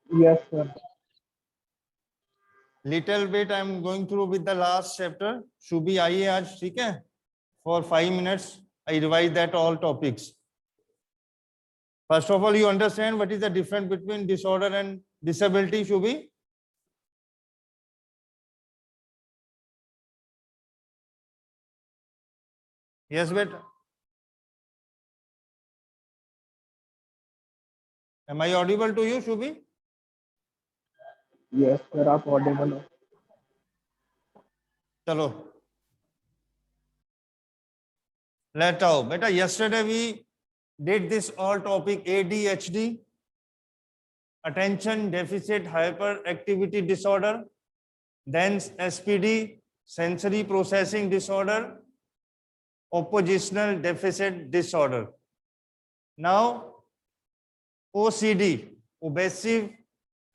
Yes, sir. Little bit I am going through with the last chapter. Shubhi आइए आज, ठीक है, for 5 minutes I revise that all topics. First of all, you understand what is the difference between disorder and disability, Shubhi? Yes, beta. Am I audible to you, Shubhi? Yes, sir. आप audible हो. चलो, let out. Beta, yesterday we did this all topic ADHD, attention deficit hyperactivity disorder, then SPD, sensory processing disorder, oppositional deficit disorder. Now OCD, obsessive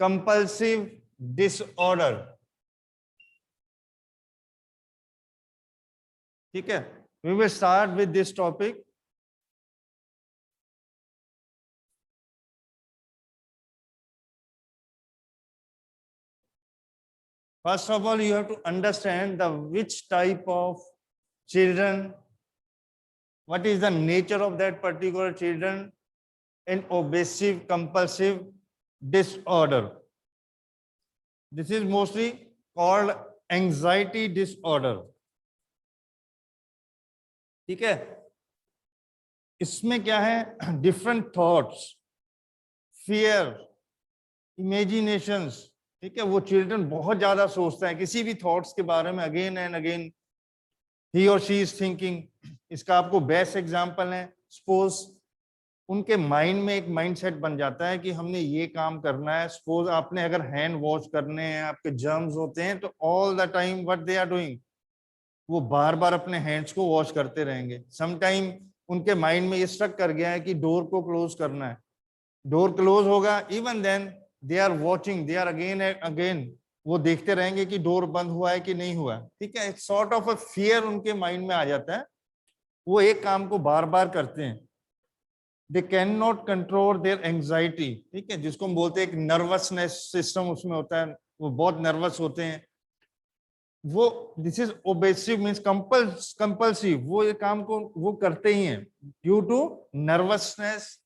compulsive disorder. ठीक है, we will start with this topic. First of all, you have to understand the which type of children, what is the nature of that particular children in obsessive compulsive disorder. This is mostly called anxiety disorder. ठीक है, इसमें क्या है, different thoughts, fear, imaginations. ठीक है, वो children बहुत ज्यादा सोचता है किसी भी थॉट्स के बारे में, अगेन एंड अगेन ही और शी इज थिंकिंग. इसका आपको बेस्ट एग्जांपल है, सपोज उनके माइंड में एक माइंडसेट बन जाता है कि हमने ये काम करना है. सपोज आपने अगर हैंड वॉश करने हैं, आपके जर्म्स होते हैं, तो all the time what they are doing, वो बार बार अपने हैंड्स को वॉश करते रहेंगे. समटाइम उनके माइंड में ये स्ट्रक कर गया है कि डोर को क्लोज करना है, डोर क्लोज होगा, even then they are watching, they are again again, वो देखते रहेंगे कि डोर बंद हुआ है कि नहीं हुआ. ठीक है, एक सॉर्ट ऑफ अ फियर उनके माइंड में आ जाता है, वो एक काम को बार बार करते हैं. They can not control their anxiety. ठीक है, जिसको हम बोलते हैं एक नर्वसनेस सिस्टम उसमें होता है, वो बहुत नर्वस होते हैं. वो दिस इज ओबेसिव मीन्स कंपल्सिव, वो ये काम को वो करते ही हैं ड्यू टू नर्वसनेस,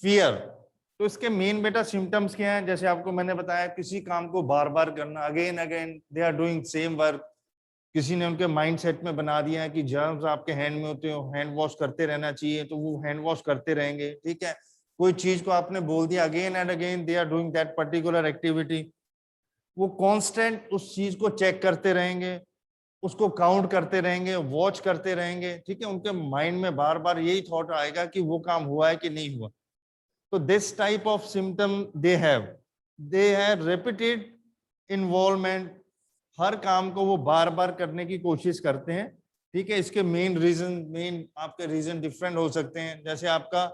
फियर. तो इसके मेन बेटा सिम्टम्स क्या हैं, जैसे आपको मैंने बताया, किसी काम को बार बार करना, again again they are doing same work. किसी ने उनके माइंडसेट में बना दिया है कि जर्म्स आपके हैंड में होते हो, हैंड वॉश करते रहना चाहिए, तो वो हैंड वॉश करते रहेंगे. ठीक है, कोई चीज को आपने बोल दिया, again and again they are doing that particular activity. वो कांस्टेंट उस चीज को चेक करते रहेंगे, उसको काउंट करते रहेंगे, वॉच करते रहेंगे. ठीक है, उनके माइंड में बार बार यही थॉट आएगा कि वो काम हुआ है कि नहीं हुआ. तो this type of symptom they have repeated involvement, हर काम को वो बार बार करने की कोशिश करते हैं. ठीक है, इसके मेन आपके रीजन डिफरेंट हो सकते हैं, जैसे आपका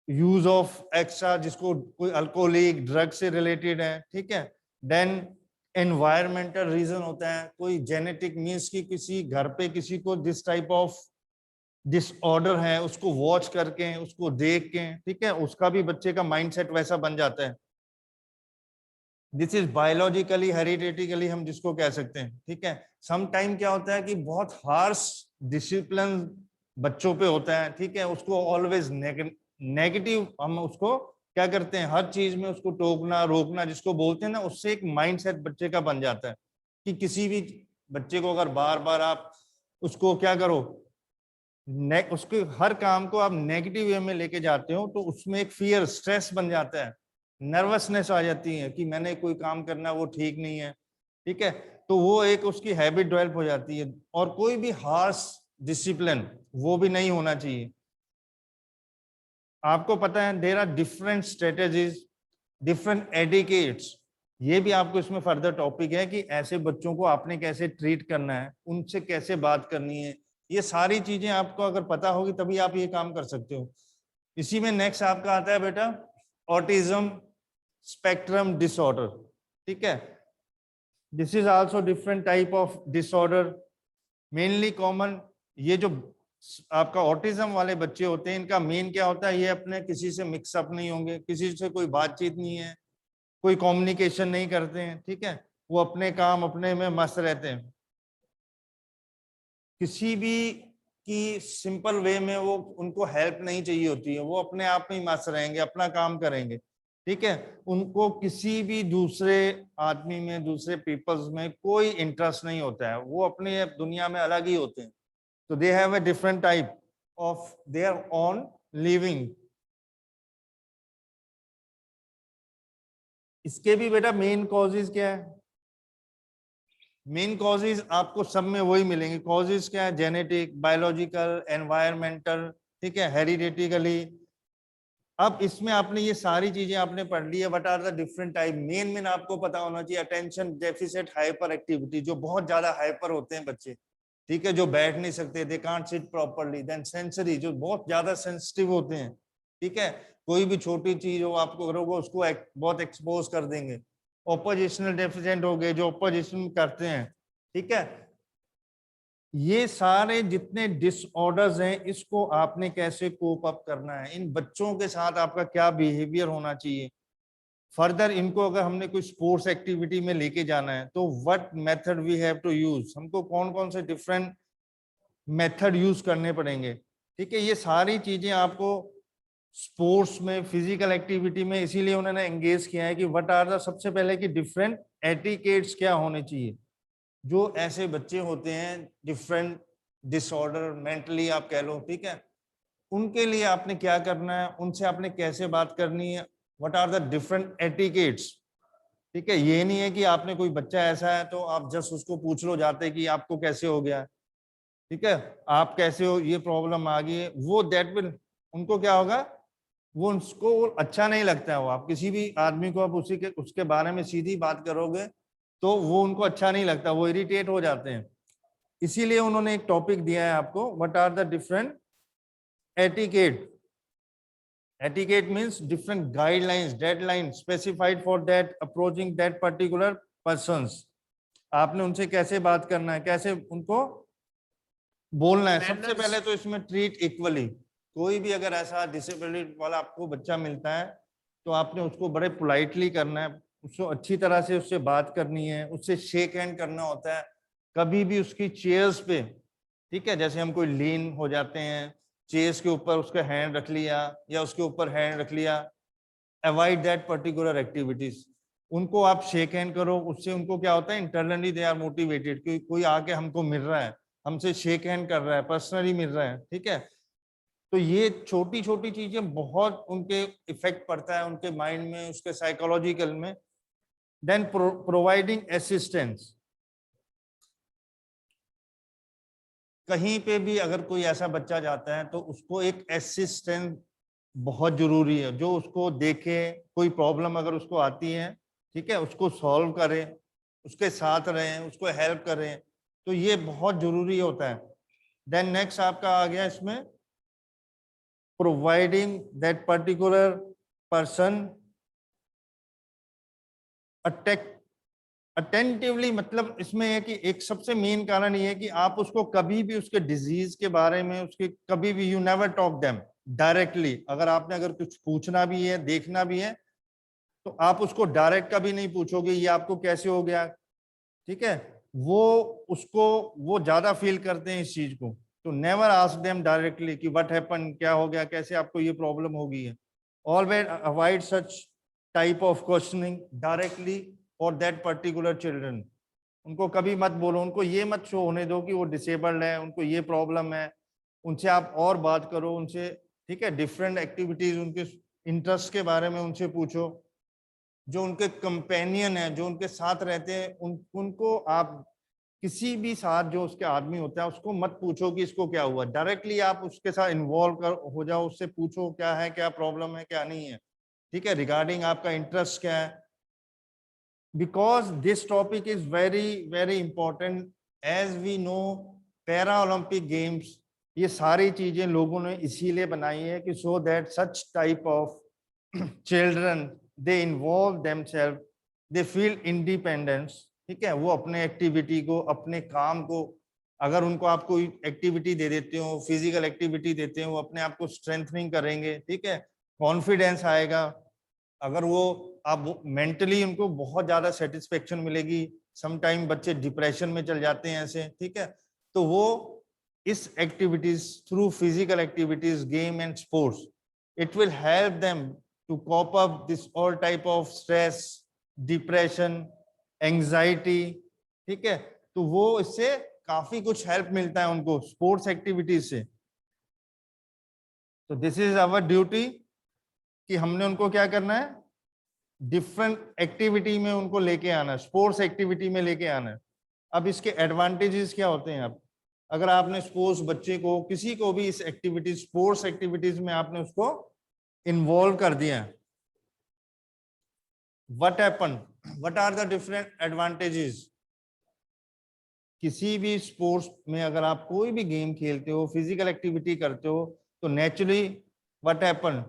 यूज ऑफ एक्स्ट्रा, जिसको कोई अल्कोहलिक ड्रग से रिलेटेड है. ठीक है, देन एनवायरमेंटल रीजन होता है, कोई जेनेटिक मीन्स की किसी घर पे किसी को दिस टाइप ऑफ डिसऑर्डर है, उसको वॉच करके, उसको देख के, ठीक है, उसका भी बच्चे का माइंडसेट वैसा बन जाता है. दिस इज बायोलॉजिकली हेरिडिटिकली हम जिसको कह सकते हैं. ठीक है, सम टाइम क्या होता है कि बहुत हार्श डिसिप्लिन बच्चों पे होता है. ठीक है, उसको ऑलवेज नेगेटिव हम उसको क्या करते हैं, हर चीज में उसको टोकना रोकना जिसको बोलते हैं ना, उससे एक माइंडसेट बच्चे का बन जाता है कि किसी भी बच्चे को अगर बार बार आप उसको क्या करो, उसके हर काम को आप नेगेटिव वे में लेके जाते हो, तो उसमें एक फियर, स्ट्रेस बन जाता है, नर्वसनेस आ जाती है कि मैंने कोई काम करना वो ठीक नहीं है. ठीक है, तो वो एक उसकी हैबिट डेवलप हो जाती है. और कोई भी हार्श डिसिप्लिन वो भी नहीं होना चाहिए. आपको पता है there are different strategies, different etiquettes. ये भी आपको इसमें फर्दर टॉपिक है कि ऐसे बच्चों को आपने कैसे ट्रीट करना है, उनसे कैसे बात करनी है. ये सारी चीजें आपको अगर पता होगी तभी आप ये काम कर सकते हो. इसी में नेक्स्ट आपका आता है बेटा ऑटिज्म स्पेक्ट्रम डिसऑर्डर. ठीक है, this is also different type of disorder, mainly common. ये जो आपका ऑटिज्म वाले बच्चे होते हैं, इनका मेन क्या होता है, ये अपने किसी से मिक्सअप नहीं होंगे, किसी से कोई बातचीत नहीं है, कोई कम्युनिकेशन नहीं करते हैं, ठीक है, वो अपने काम अपने में मस्त रहते हैं, किसी भी की सिंपल वे में वो उनको हेल्प नहीं चाहिए होती है, वो अपने आप में ही मस्त रहेंगे, अपना काम करेंगे, ठीक है, उनको किसी भी दूसरे आदमी में, दूसरे पीपल्स में कोई इंटरेस्ट नहीं होता है, वो अपने दुनिया में अलग ही होते हैं। तो they have a different type of their own living. इसके भी बेटा मेन कॉजेज क्या है? मेन कॉजेज आपको सब में वही मिलेंगे। कॉजेज क्या है? जेनेटिक, बायोलॉजिकल, एनवायरमेंटल, ठीक है, हेरिडिटिकली। अब इसमें आपने ये सारी चीजें आपने पढ़ ली है, what are the different type. Main आपको पता होना चाहिए अटेंशन डेफिसिट हाइपर एक्टिविटी, जो बहुत ज्यादा हाइपर होते हैं बच्चे, ठीक है, जो बैठ नहीं सकते, they can't sit properly. Then sensory, जो बहुत ज्यादा सेंसिटिव होते हैं, ठीक है, कोई भी छोटी चीज हो आपको करोगे उसको बहुत एक्सपोज कर देंगे। ऑपोजिशनल डेफिशिएंट हो गए, जो ऑपोजिशन करते हैं, ठीक है। ये सारे जितने डिसऑर्डर्स हैं, इसको आपने कैसे कोप अप करना है, इन बच्चों के साथ आपका क्या बिहेवियर होना चाहिए। फर्दर इनको अगर हमने कोई स्पोर्ट्स एक्टिविटी में लेके जाना है तो what method we have to use, हमको कौन कौन से डिफरेंट मेथड यूज करने पड़ेंगे, ठीक है। ये सारी चीजें आपको स्पोर्ट्स में, फिजिकल एक्टिविटी में, इसीलिए उन्होंने एंगेज किया है कि व्हाट आर द, सबसे पहले कि डिफरेंट एटिकेट्स क्या होने चाहिए। जो ऐसे बच्चे होते हैं डिफरेंट डिसऑर्डर, मेंटली आप कह लो, ठीक है, उनके लिए आपने क्या करना है, उनसे आपने कैसे बात करनी है, what are the different etiquettes, ठीक है। ये नहीं है कि आपने कोई बच्चा ऐसा है तो आप जस्ट उसको पूछ लो जाते कि आपको कैसे हो गया, ठीक है, आप कैसे हो, ये प्रॉब्लम आ गई है, वो दैट विल, उनको क्या होगा, वो उसको अच्छा नहीं लगता है। वो आप किसी भी आदमी को आप उसी के उसके बारे में सीधी बात करोगे तो वो उनको अच्छा नहीं लगता, वो इरिटेट हो जाते हैं। इसीलिए उन्होंने एक टॉपिक दिया है आपको, what are the different etiquette. Etiquette means different guidelines, deadlines specified for that approaching that particular persons. आपने उनसे कैसे बात करना है, कैसे उनको बोलना है। सबसे पहले तो इसमें ट्रीट इक्वली। कोई भी अगर ऐसा डिसेबिलिटी वाला आपको बच्चा मिलता है तो आपने उसको बड़े पोलाइटली करना है, उसको अच्छी तरह से उससे बात करनी है, उससे शेक हैंड करना होता है। कभी भी उसकी चेयर्स पे, ठीक है, जैसे हम कोई लीन हो जाते हैं, चेयर्स के ऊपर उसका हैंड रख लिया या उसके ऊपर हैंड रख लिया, अवॉइड दैट पर्टिकुलर एक्टिविटीज। उनको आप शेक हैंड करो, उससे उनको क्या होता है, इंटरनली दे आर मोटिवेटेड कि कोई आके हमको मिल रहा है, हमसे शेक हैंड कर रहा है, पर्सनली मिल रहा है, ठीक है। तो ये छोटी छोटी चीजें बहुत उनके इफेक्ट पड़ता है उनके माइंड में, उसके साइकोलॉजिकल में। Then providing assistance. कहीं पे भी अगर कोई ऐसा बच्चा जाता है तो उसको एक असिस्टेंट बहुत जरूरी है, जो उसको देखे, कोई प्रॉब्लम अगर उसको आती है, ठीक है, उसको सॉल्व करे, उसके साथ रहें, उसको हेल्प करें, तो ये बहुत जरूरी होता है। देन नेक्स्ट आपका आ गया इसमें providing that particular person attentively. मतलब इसमें है कि एक सबसे मेन कारण ये है कि आप उसको कभी भी उसके डिजीज के बारे में, उसके कभी भी, you never talk them directly. अगर आपने अगर कुछ पूछना भी है, देखना भी है, तो आप उसको डायरेक्ट कभी नहीं पूछोगे ये आपको कैसे हो गया, ठीक है। वो उसको, वो ज्यादा फील करते हैं इस चीज को, तो नेवर आस्क देम डायरेक्टली कि व्हाट हैपन, क्या हो गया, कैसे आपको ये प्रॉब्लम हो गई है। Always avoid such type of questioning directly for that particular children. उनको कभी मत बोलो, उनको ये मत शो होने दो कि वो डिसेबल्ड है, उनको ये प्रॉब्लम है। उनसे आप और बात करो उनसे, ठीक है, डिफरेंट एक्टिविटीज, उनके इंटरेस्ट के बारे में उनसे पूछो। जो उनके कंपेनियन है, जो उनके साथ रहते हैं, उनको आप किसी भी साथ जो उसके आदमी होता है उसको मत पूछो कि इसको क्या हुआ, डायरेक्टली आप उसके साथ इन्वॉल्व हो जाओ, उससे पूछो क्या है, क्या प्रॉब्लम है, क्या नहीं है, ठीक है, रिगार्डिंग आपका इंटरेस्ट क्या है। Because this topic is very very important. As we know, para Olympic games, ये सारी चीजें लोगों ने इसीलिए बनाई है कि so that such type of children, they involve themselves, they feel independence, ठीक है, वो अपने एक्टिविटी को, अपने काम को अगर उनको आप कोई एक्टिविटी दे देते हो, फिजिकल एक्टिविटी देते हो, अपने आप को स्ट्रेंथनिंग करेंगे, ठीक है, कॉन्फिडेंस आएगा। अगर वो आप मेंटली उनको बहुत ज्यादा सेटिस्फेक्शन मिलेगी। सम टाइम बच्चे डिप्रेशन में चल जाते हैं ऐसे, ठीक है, तो वो इस activities through physical activities, game and sports, it will help them to cope up this all type of stress, depression, anxiety, ठीक है। तो वो इससे काफी कुछ हेल्प मिलता है उनको स्पोर्ट्स एक्टिविटीज से। तो दिस इज आवर ड्यूटी कि हमने उनको क्या करना है, डिफरेंट एक्टिविटी में उनको लेके आना है, स्पोर्ट्स एक्टिविटी में लेके आना है। अब इसके एडवांटेजेस क्या होते हैं? अब अगर आपने स्पोर्ट्स बच्चे को, किसी को भी इस एक्टिविटीज, स्पोर्ट्स एक्टिविटीज में आपने उसको इन्वॉल्व कर दिया है, what happen, what are the different advantages? किसी भी स्पोर्ट्स में अगर आप कोई भी गेम खेलते हो, फिजिकल एक्टिविटी करते हो, तो नेचुरली व्हाट हैपन,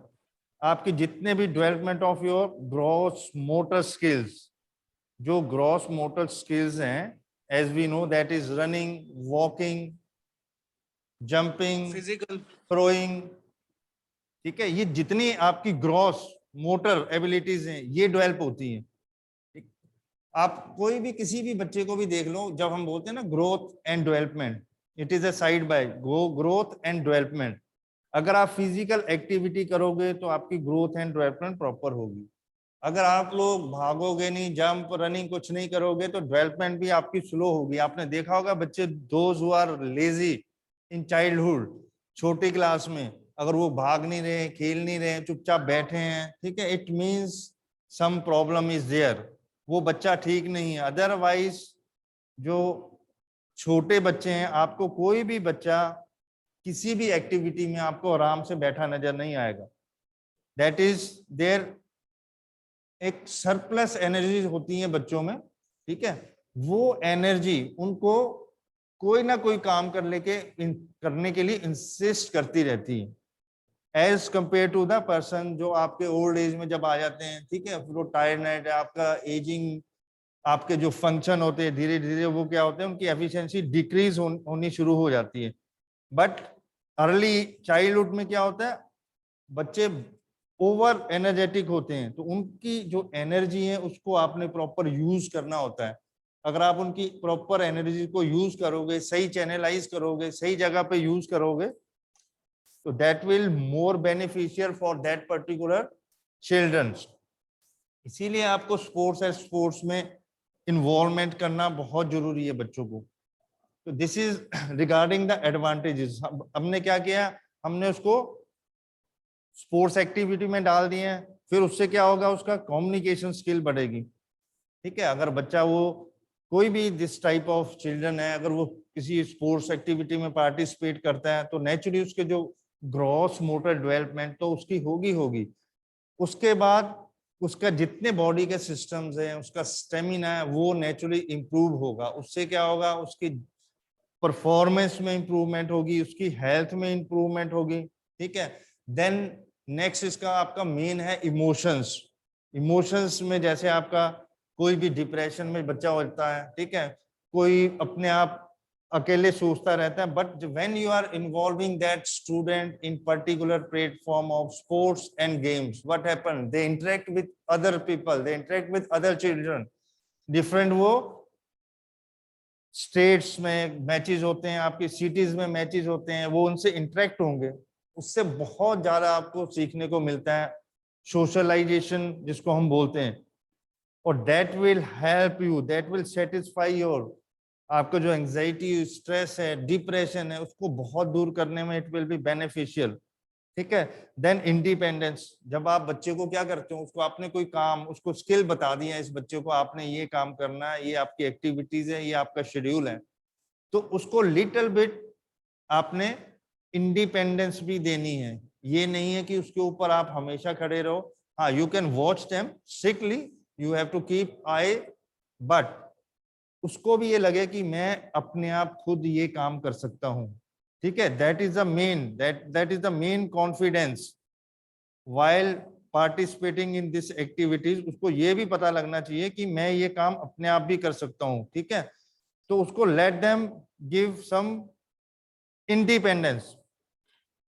आपके जितने भी development of your gross motor skills, जो ग्रॉस मोटर स्किल्स हैं, as we know that is running, walking, jumping, physical, throwing, ठीक है, ये जितनी आपकी ग्रॉस मोटर एबिलिटीज हैं ये डेवलप होती हैं। आप कोई भी किसी भी बच्चे को भी देख लो, जब हम बोलते हैं ना growth and development, it is a side by growth and development. अगर आप फिजिकल एक्टिविटी करोगे तो आपकी ग्रोथ एंड डेवलपमेंट प्रॉपर होगी। अगर आप लोग भागोगे नहीं, जंप, रनिंग कुछ नहीं करोगे, तो डेवलपमेंट भी आपकी स्लो होगी। आपने देखा होगा बच्चे those who are lazy in childhood, छोटी क्लास में, अगर वो भाग नहीं रहे, खेल नहीं रहे, चुपचाप बैठे हैं, ठीक है, it means some problem is there, वो बच्चा ठीक नहीं है। अदरवाइज जो छोटे बच्चे हैं, आपको कोई भी बच्चा किसी भी एक्टिविटी में आपको आराम से बैठा नजर नहीं आएगा। दैट इज देयर एक सरप्लस एनर्जी होती है बच्चों में, ठीक है, वो एनर्जी उनको कोई ना कोई काम करने के लिए इंसिस्ट करती रहती है, as compare to the person जो आपके ओल्ड एज में जब आ जाते हैं, ठीक है, वो टायर्डनेस, आपका एजिंग, आपके जो फंक्शन होते हैं धीरे धीरे वो क्या होते हैं, उनकी एफिशिएंसी डिक्रीज होनी शुरू हो जाती है। बट अर्ली चाइल्डहुड में क्या होता है, बच्चे ओवर एनर्जेटिक होते हैं, तो उनकी जो एनर्जी है उसको आपने प्रॉपर यूज करना होता है। अगर आप उनकी प्रॉपर एनर्जी को यूज करोगे, सही चैनलाइज करोगे, सही जगह पे यूज करोगे, तो that will more beneficial for that particular childrens. इसीलिए आपको स्पोर्ट्स में इन्वॉल्वमेंट करना बहुत जरूरी है बच्चों को। तो this is regarding the advantages. हमने क्या किया, हमने उसको स्पोर्ट्स एक्टिविटी में डाल दिए हैं, फिर उससे क्या होगा, उसका कम्युनिकेशन स्किल बढ़ेगी, ठीक है। अगर बच्चा वो कोई भी दिस टाइप ऑफ चिल्ड्रन है, अगर वो किसी स्पोर्ट्स एक्टिविटी में पार्टिसिपेट करता है, तो नेचुरली उसके जो ग्रॉस मोटर डेवलपमेंट तो उसकी होगी। उसके बाद उसका जितने बॉडी के सिस्टम्स हैं, उसका स्टेमिना है, वो नेचुरली इंप्रूव होगा। उससे क्या होगा, उसकी परफॉर्मेंस में इंप्रूवमेंट होगी, उसकी हेल्थ में इंप्रूवमेंट होगी, ठीक है। देन नेक्स्ट इसका आपका मेन है इमोशंस। इमोशंस में जैसे आपका कोई भी डिप्रेशन में बच्चा होता है, ठीक है, कोई अपने आप अकेले सोचता रहता है, but when you are involving that student in particular platform of sports and games, what happen, they interact with other people, they interact with other children, different वो स्टेट्स में मैचेस होते हैं, आपकी सिटीज में मैचेस होते हैं, वो उनसे इंटरेक्ट होंगे, उससे बहुत ज्यादा आपको सीखने को मिलता है, सोशलाइजेशन जिसको हम बोलते हैं। और that will help you, that will satisfy your, आपका जो एंजाइटी, स्ट्रेस है, डिप्रेशन है, उसको बहुत दूर करने में इट विल बी बेनिफिशियल, ठीक है। देन इंडिपेंडेंस, जब आप बच्चे को क्या करते हो, उसको आपने कोई काम, उसको स्किल बता दिया, इस बच्चे को आपने ये काम करना है, ये आपकी एक्टिविटीज है, ये आपका शेड्यूल है, तो उसको लिटिल बिट आपने इंडिपेंडेंस भी देनी है। ये नहीं है कि उसके ऊपर आप हमेशा खड़े रहो। हाँ, you can watch them strictly, you have to keep eye, but उसको भी ये लगे कि मैं अपने आप खुद ये काम कर सकता हूं, ठीक है। That is the main, that is the main confidence while participating in this activities। उसको ये भी पता लगना चाहिए कि मैं ये काम अपने आप भी कर सकता हूँ, ठीक है। तो उसको let them give some independence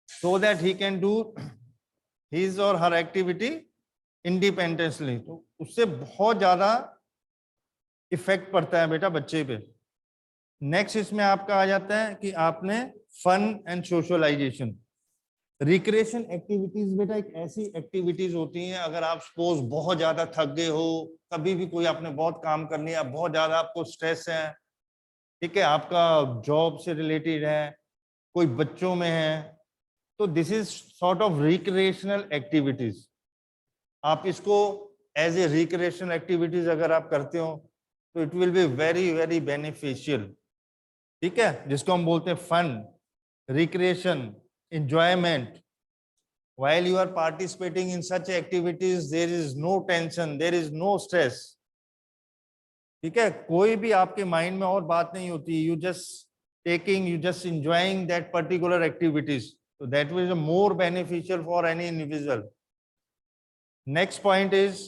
so that he can do his or her activity independently. तो उससे बहुत ज्यादा इफेक्ट पड़ता है बेटा बच्चे पे. नेक्स्ट इसमें आपका आ जाता है कि आपने fun and socialization. Recreation activities बेटा एक ऐसी एक्टिविटीज होती हैं, अगर आप सपोज बहुत ज्यादा थक गए हो, कभी भी कोई आपने बहुत काम कर लिया, बहुत ज्यादा आपको स्ट्रेस है, ठीक है, आपका जॉब से रिलेटेड है, कोई बच्चों में है, तो this is sort of recreational activities. आप इसको एज ए रिक्रिएशनल एक्टिविटीज अगर आप करते हो तो it will be very very beneficial. ठीक है, जिसको हम बोलते हैं fun, recreation, enjoyment. While you are participating in such activities, there is no tension, there is no stress. ठीक है, कोई भी आपके माइंड में और बात नहीं होती. You just taking, you just enjoying that particular activities. So that will be more beneficial for any individual. Next point is,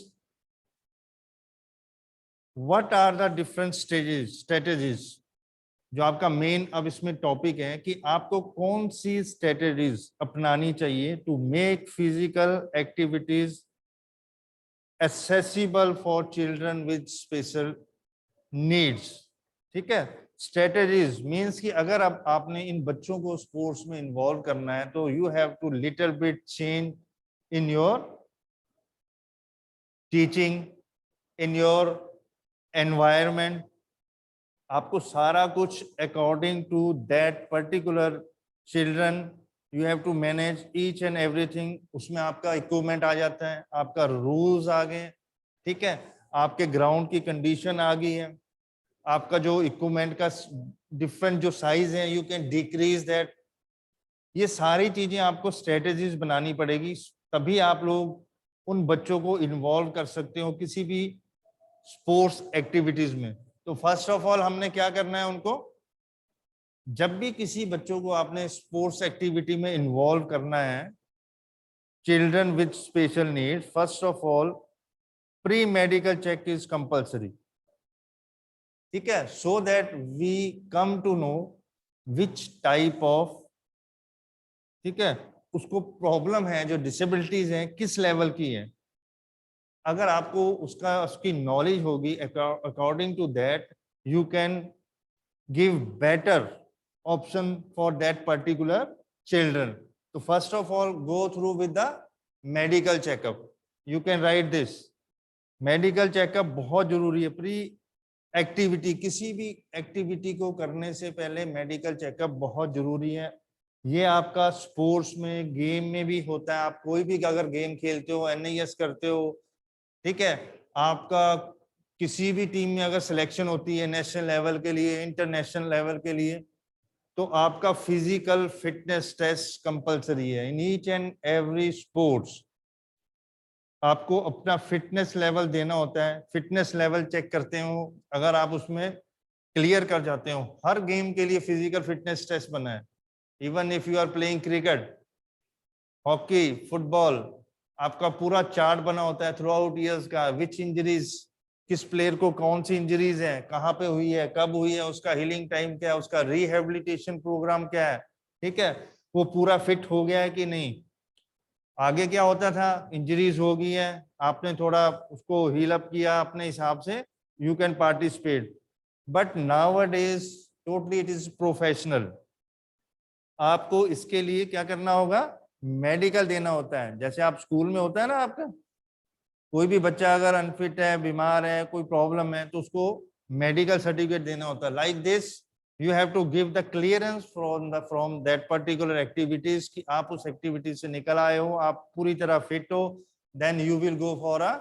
what are the different strategies? जो आपका मेन अब इसमें टॉपिक है कि आपको कौन सी स्ट्रेटेजीज अपनानी चाहिए to make physical activities accessible for children with special needs. ठीक है, स्ट्रेटेजीज मींस कि अगर अब आपने इन बच्चों को स्पोर्ट्स में इन्वॉल्व करना है तो you have to little bit change in your teaching, in your environment. आपको सारा कुछ according to that particular children you have to manage each and everything. उसमें आपका इक्विपमेंट आ जाता है, आपका रूल्स आ गए, ठीक है, आपके ग्राउंड की कंडीशन आ गई है, आपका जो इक्विपमेंट का डिफरेंट जो साइज है यू कैन डिक्रीज दैट. ये सारी चीजें आपको स्ट्रेटेजीज बनानी पड़ेगी, तभी आप लोग उन बच्चों को इन्वॉल्व कर सकते हो किसी भी स्पोर्ट्स एक्टिविटीज में. तो फर्स्ट ऑफ ऑल हमने क्या करना है, उनको जब भी किसी बच्चों को आपने स्पोर्ट्स एक्टिविटी में इन्वॉल्व करना है, children with special needs, first of all pre medical check is compulsory. ठीक है, so that we come to know which type of, ठीक है, उसको प्रॉब्लम है, जो डिसेबिलिटीज हैं किस लेवल की है. अगर आपको उसकी नॉलेज होगी, according to that you can give better option for that particular children. तो first of all go through with the medical checkup. You can write this. Medical checkup बहुत जरूरी है. प्री एक्टिविटी, किसी भी एक्टिविटी को करने से पहले मेडिकल चेकअप बहुत जरूरी है. ये आपका स्पोर्ट्स में, गेम में भी होता है. आप कोई भी अगर गेम खेलते हो, NIS करते हो, ठीक है, आपका किसी भी टीम में अगर सिलेक्शन होती है नेशनल लेवल के लिए, इंटरनेशनल लेवल के लिए, तो आपका फिजिकल फिटनेस टेस्ट कंपलसरी है. इन ईच एंड एवरी स्पोर्ट्स आपको अपना फिटनेस लेवल देना होता है. फिटनेस लेवल चेक करते हो, अगर आप उसमें क्लियर कर जाते हो, हर गेम के लिए फिजिकल फिटनेस टेस्ट बना है. Even if you are playing cricket, hockey, football, आपका पूरा चार्ट बना होता है थ्रू आउट ईयर्स का. विच इंजरीज, किस प्लेयर को कौन सी इंजरीज है, कहाँ पे हुई है, कब हुई है, उसका हीलिंग टाइम क्या है, उसका रिहेबिलिटेशन प्रोग्राम क्या है. ठीक है, वो पूरा फिट हो गया है कि नहीं. आगे क्या होता था, इंजरीज हो गई है, आपने थोड़ा उसको हील अप किया अपने हिसाब से, you can participate. But nowadays totally it is professional. आपको इसके लिए क्या करना होगा, मेडिकल देना होता है. जैसे आप स्कूल में होता है ना, आपका कोई भी बच्चा अगर अनफिट है, बीमार है, कोई प्रॉब्लम है, तो उसको मेडिकल सर्टिफिकेट देना होता है. Like this you have to give the clearance from that particular activities कि आप उस एक्टिविटी से निकल आए हो, आप पूरी तरह फिट हो. Then you will go for a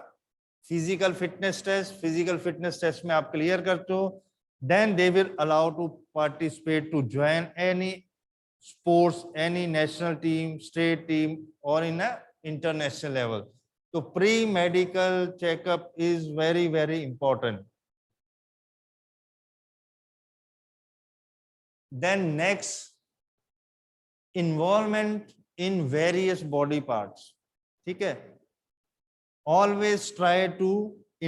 physical fitness test. Physical fitness test में आप क्लियर करते हो, then they will allow to participate, to join any sports, any national team, state team, or in a international level. So pre-medical checkup is very very important. Then next, involvement in various body parts. ठीक है, always try to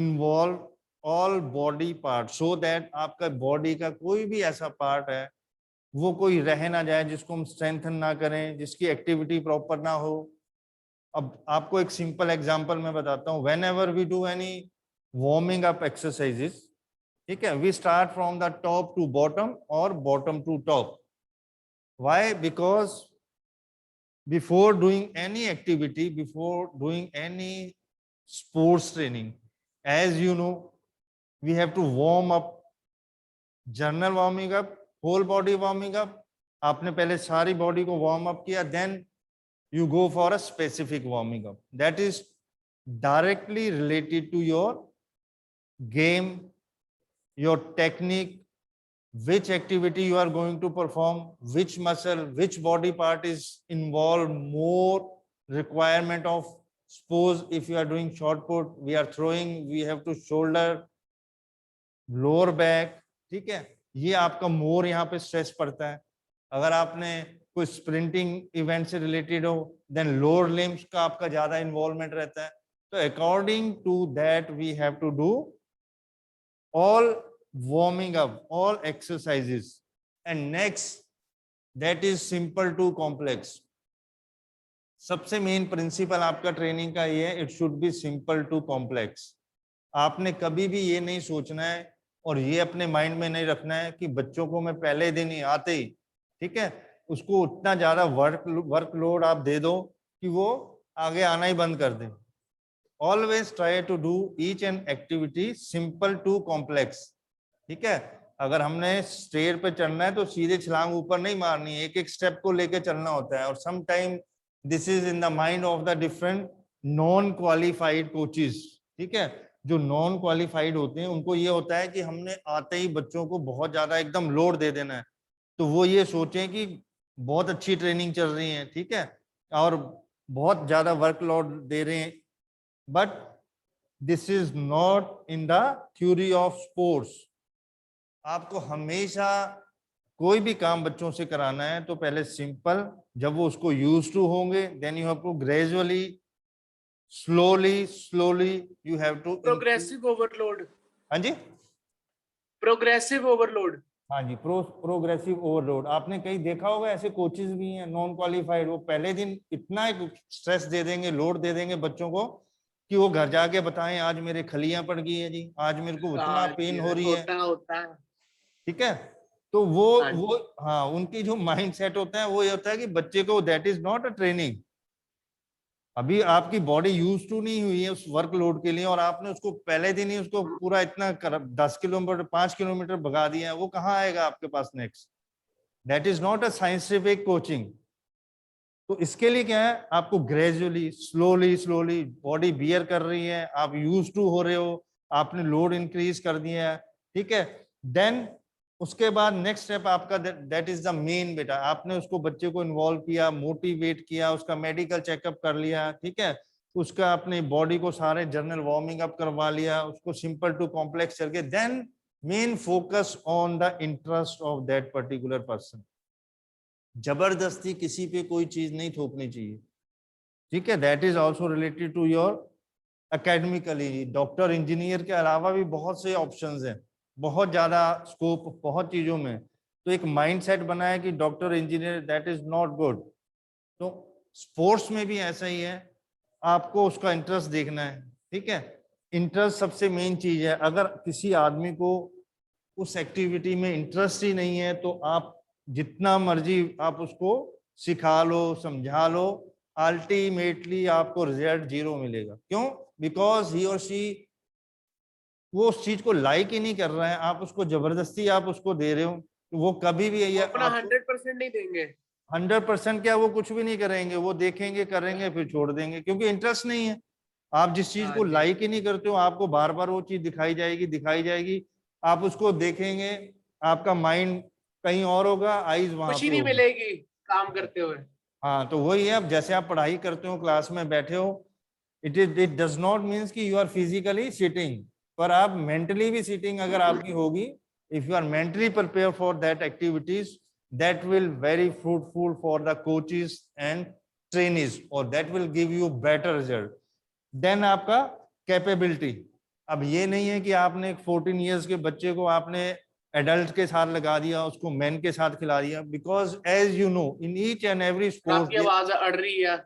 involve all body parts so that आपका body का कोई भी ऐसा part है वो कोई रह ना जाए, जिसको हम स्ट्रेंथन ना करें, जिसकी एक्टिविटी प्रॉपर ना हो। अब आपको एक सिंपल एग्जांपल मैं बताता हूँ। Whenever we do any warming up exercises, ठीक है, we start from the top to bottom और bottom to top. Why? Because before doing any activity, before doing any sports training, as you know, we have to warm up, general warming up, whole body warming up. आपने पहले सारी body को warm up किया, then you go for a specific warming up that is directly related to your game, your technique, which activity you are going to perform, which muscle, which body part is involved more requirement of. Suppose if you are doing shot put, we are throwing, we have to shoulder, lower back, ठीक है, ये आपका मोर यहाँ पे stress पड़ता है। अगर आपने कोई स्प्रिंटिंग इवेंट से रिलेटेड हो, देन लोअर लिम्स का आपका ज्यादा इन्वॉल्वमेंट रहता है। तो according to that we have to do all warming up, all exercises. And next, that is simple to complex. सबसे मेन प्रिंसिपल आपका ट्रेनिंग का ये है, it should be simple to complex. आपने कभी भी ये नहीं सोचना है और ये अपने माइंड में नहीं रखना है कि बच्चों को मैं पहले दिन ही आते ही, ठीक है, उसको उतना ज्यादा वर्कलोड आप दे दो कि वो आगे आना ही बंद कर दे। Always try to do each and activity simple to complex, ठीक है। अगर हमने स्टेयर पे चढ़ना है तो सीधे छलांग ऊपर नहीं मारनी है, एक एक स्टेप को लेके चलना होता है। और some time this is in the mind of the different non qualified coaches, ठीक है। जो नॉन क्वालिफाइड होते हैं उनको ये होता है कि हमने आते ही बच्चों को बहुत ज्यादा एकदम लोड दे देना है, तो वो ये सोचें कि बहुत अच्छी ट्रेनिंग चल रही है, ठीक है, और बहुत ज्यादा वर्कलोड दे रहे हैं। But this is not in the theory of sports. आपको हमेशा कोई भी काम बच्चों से कराना है तो पहले सिंपल, जब वो उसको यूज टू होंगे, then you have to gradually slowly you have to progressive overload. हाँ जी, प्रोग्रेसिव ओवरलोड। हाँ जी, प्रोग्रेसिव ओवरलोड। आपने कहीं देखा होगा ऐसे कोचेस भी हैं नॉन क्वालिफाइड, वो पहले दिन इतना एक स्ट्रेस दे देंगे, लोड दे देंगे बच्चों को कि वो घर जाके बताएं आज मेरे खलियां पड़ गई है जी, आज मेरे को इतना पेन हो रही है, होता है, ठीक है। तो वो हाँ, उनकी जो माइंड सेट होता है वो ये होता है कि बच्चे को that is not a training. अभी आपकी बॉडी यूज टू नहीं हुई है उस वर्कलोड के लिए, और आपने उसको पहले दिन ही उसको पूरा इतना 10 किलोमीटर 5 किलोमीटर भगा दिया है, वो कहाँ आएगा आपके पास next? That is not a scientific coaching. तो इसके लिए क्या है, आपको ग्रेजुअली स्लोली बॉडी बियर कर रही है, आप यूज टू हो रहे हो, आपने लोड इंक्रीज कर दिया है, ठीक है। देन उसके बाद नेक्स्ट स्टेप आपका, दैट इज द मेन बेटा, आपने उसको बच्चे को इन्वॉल्व किया, मोटिवेट किया, उसका मेडिकल चेकअप कर लिया, ठीक है, उसका अपनी बॉडी को सारे जनरल वार्मिंग अप करवा लिया, उसको सिंपल टू कॉम्प्लेक्स करके, then main focus on the interest of that particular person. जबरदस्ती किसी पे कोई चीज नहीं थोपनी चाहिए, ठीक है। That is also related to your academically. Doctor engineer के अलावा भी बहुत से ऑप्शंस हैं, बहुत ज्यादा स्कोप बहुत चीजों में। तो एक माइंडसेट बना है कि doctor engineer, that is not good. तो स्पोर्ट्स में भी ऐसा ही है, आपको उसका इंटरेस्ट देखना है, ठीक है। इंटरेस्ट सबसे मेन चीज है। अगर किसी आदमी को उस एक्टिविटी में इंटरेस्ट ही नहीं है तो आप जितना मर्जी आप उसको सिखा लो, समझा लो, अल्टीमेटली आपको रिजल्ट 0 मिलेगा। क्यों? बिकॉज ही और शी वो उस चीज को लाइक ही नहीं कर रहा है, आप उसको जबरदस्ती आप उसको दे रहे हो, तो वो कभी भी ये अपना 100% नहीं देंगे। 100% क्या, वो कुछ भी नहीं करेंगे, वो देखेंगे करेंगे फिर छोड़ देंगे, क्योंकि इंटरेस्ट नहीं है। आप जिस चीज को लाइक ही नहीं करते हो, आपको बार बार वो चीज दिखाई जाएगी, आप उसको देखेंगे, आपका माइंड कहीं और होगा, आईज वहां खुशी पे नहीं होगी। मिलेगी काम करते हुए। हाँ, तो वही है, अब जैसे आप पढ़ाई करते हो, क्लास में बैठे हो, इट डज नॉट मीन्स कि यू आर फिजिकली सिटिंग, पर आप मेंटली भी सिटिंग अगर आपकी होगी, if you are mentally prepare for that activities, that will very fruitful for the coaches and trainees, or that will give you better result then आपका capability. अब ये नहीं है कि आपने एक 14 years के बच्चे को आपने एडल्ट के साथ लगा दिया, उसको मैन के साथ खिला दिया, because as you know in each and every sport. आपकी आवाज अड़ रही है।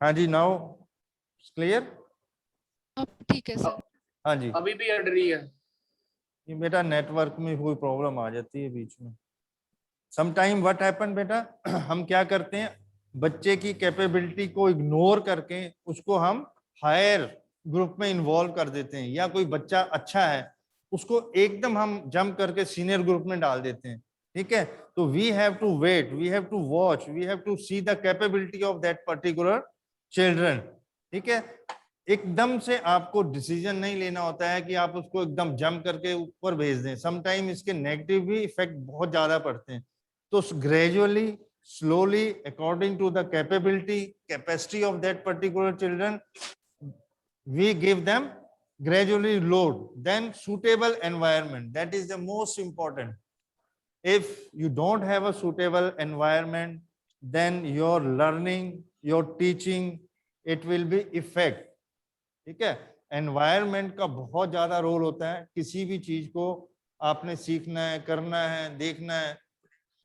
हाँ जी, नाउ क्लियर। अब ठीक है सर। हाँ जी, अभी भी अड़ रही है। ये बेटा नेटवर्क में कोई प्रॉब्लम आ जाती है बीच में। समटाइम व्हाट हैपन बेटा, हम क्या करते हैं, बच्चे की कैपेबिलिटी को इग्नोर करके उसको हम हायर ग्रुप में इन्वॉल्व कर देते हैं, या कोई बच्चा अच्छा है उसको एकदम हम जंप करके सीनियर ग्रुप में डाल देते हैं। ठीक है, तो we have to wait, we have to watch, we have to see the capability of that particular children. ठीक है, एकदम से आपको डिसीजन नहीं लेना होता है कि आप उसको एकदम जंप करके ऊपर भेज दें। समटाइम इसके नेगेटिव भी इफेक्ट बहुत ज्यादा पड़ते हैं। तो gradually, slowly, according to the capacity of that particular children, we give them gradually load. Then suitable environment, that is the most important. If you don't have a suitable environment, then your learning, your teaching, it will be effect. ठीक है, environment का बहुत ज्यादा role होता है। किसी भी चीज को आपने सीखना है, करना है, देखना है,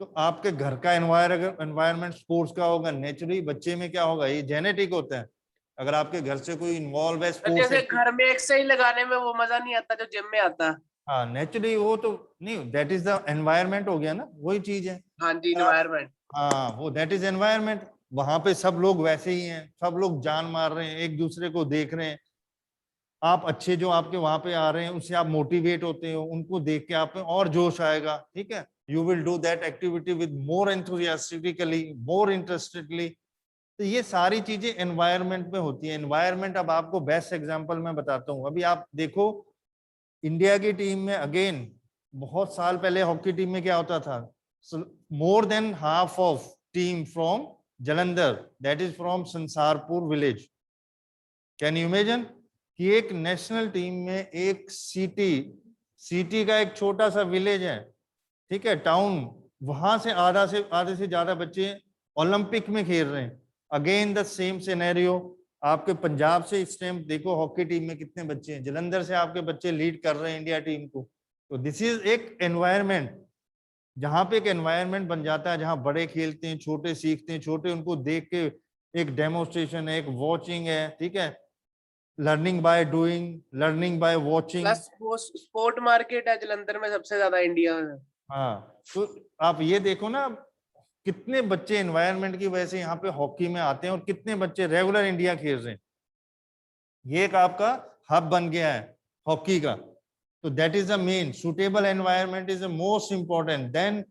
तो आपके घर का एनवायरमेंट स्पोर्ट्स का होगा। नेचुरली बच्चे में क्या होगा, ये जेनेटिक होता है। अगर आपके घर से कोई इन्वॉल्व है स्पोर्ट्स, जैसे घर में एक्सरसाइज लगाने में वो मजा नहीं आता जो जिम में आता। हाँ नेचुरली वो तो नहीं, दैट इज द एनवायरमेंट हो गया ना, वही चीज है। हाँ जी, एनवायरमेंट। हाँ वो दैट इज एनवायरमेंट। वहां पे सब लोग वैसे ही हैं, सब लोग जान मार रहे हैं, एक दूसरे को देख रहे हैं। आप अच्छे जो आपके वहां पे आ रहे हैं उससे आप मोटिवेट होते हो, उनको देख के आप में और जोश आएगा। ठीक है, you will do that activity with more enthusiastically, more interestedly. तो ये सारी चीजें एनवायरनमेंट में होती है। एनवायरनमेंट, अब आपको बेस्ट एग्जांपल मैं बताता हूँ। अभी आप देखो इंडिया की टीम में, अगेन बहुत साल पहले हॉकी टीम में क्या होता था, more than half of team from Jalandhar, that is from Sansarpur village. Can you imagine कि एक नेशनल टीम में एक सिटी का एक छोटा सा विलेज है, ठीक है, टाउन, वहां से आधे से ज्यादा बच्चे ओलंपिक में खेल रहे हैं। अगेन द सेम सिनेरियो, आपके पंजाब से इस टाइम देखो हॉकी टीम में कितने बच्चे हैं, जलंधर से आपके बच्चे लीड कर रहे हैं इंडिया टीम को। तो दिस इज एक एनवायरनमेंट, जहां पे एक एनवायरनमेंट बन जाता है, जहां बड़े खेलते हैं, छोटे सीखते हैं, छोटे उनको देख के एक डेमोन्स्ट्रेशन है, एक वॉचिंग है। ठीक है, learning by doing, learning by watching. Plus वो स्पोर्ट मार्केट है जलंधर में सबसे ज्यादा इंडिया में। हाँ, तो आप ये देखो ना, कितने बच्चे एनवायरनमेंट की वजह से यहाँ पे हॉकी में आते हैं और कितने बच्चे रेगुलर इंडिया खेल रहे हैं। ये एक आपका हब बन गया है हॉकी का। तो that is the main, suitable environment is the most important. Then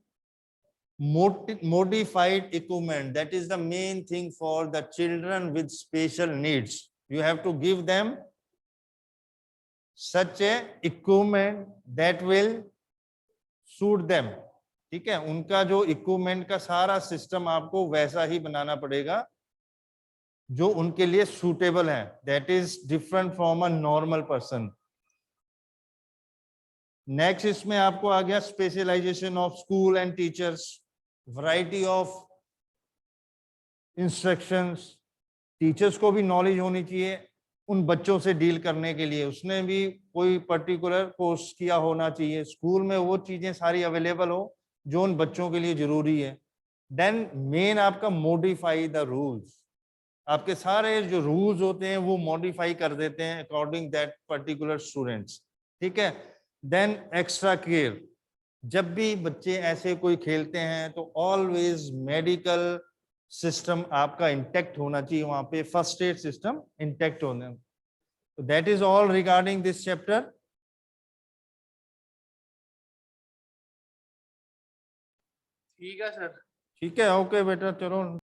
modified equipment, that is the main thing for the children with special needs. You have to give them such a equipment that will suit them. ठीक है, उनका जो equipment का सारा system आपको वैसा ही बनाना पड़ेगा जो उनके लिए सूटेबल है। That is different from a normal person. Next इसमें आपको आ गया specialization of school and teachers, variety of instructions. Teachers को भी नॉलेज होनी चाहिए उन बच्चों से डील करने के लिए, उसने भी कोई पर्टिकुलर कोर्स किया होना चाहिए। स्कूल में वो चीजें सारी अवेलेबल हो जो उन बच्चों के लिए जरूरी है। देन मेन आपका मॉडिफाई द रूल्स, आपके सारे जो रूल्स होते हैं वो मॉडिफाई कर देते हैं अकॉर्डिंग दैट पर्टिकुलर स्टूडेंट्स। ठीक है, देन एक्स्ट्रा केयर, जब भी बच्चे ऐसे कोई खेलते हैं तो ऑलवेज मेडिकल सिस्टम आपका इंटैक्ट होना चाहिए, वहां पे फर्स्ट एड सिस्टम इंटैक्ट होना। तो that is all regarding this chapter. ठीक है सर। ठीक है, ओके बेटा, चलो।